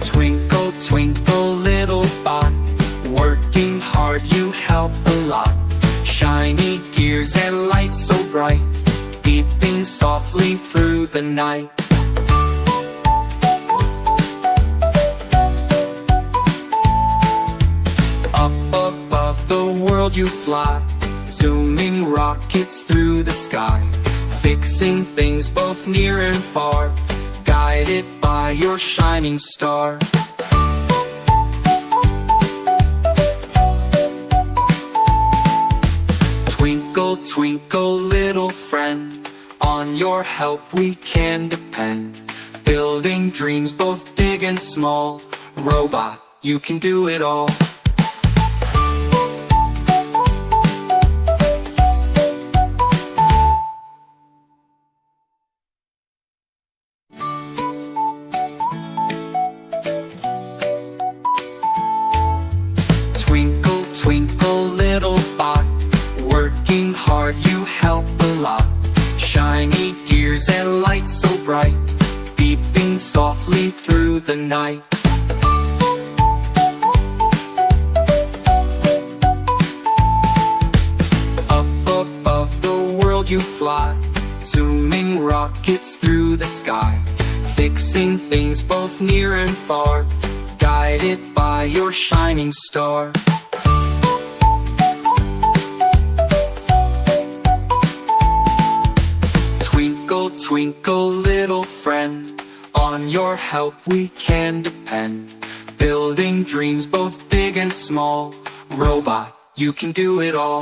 Twinkle, twinkle, little bot, working hard you help a lot. Shiny gears and lights so bright, beeping softly through the night. Up above the world you fly, zooming rockets through the sky, fixing things both near and far, guided by your shining star. Twinkle, twinkle, little friend, on your help we can depend. Building dreams both big and small, robot, you can do it all. Twinkle, twinkle, little bot, working hard you help a lot. Shiny gears and lights so bright, beeping softly through the night. Up above the world you fly, zooming rockets through the sky, fixing things both near and far, guided by your shining star. Twinkle, twinkle, little friend, on your help we can depend. Building dreams both big and small, robot, you can do it all.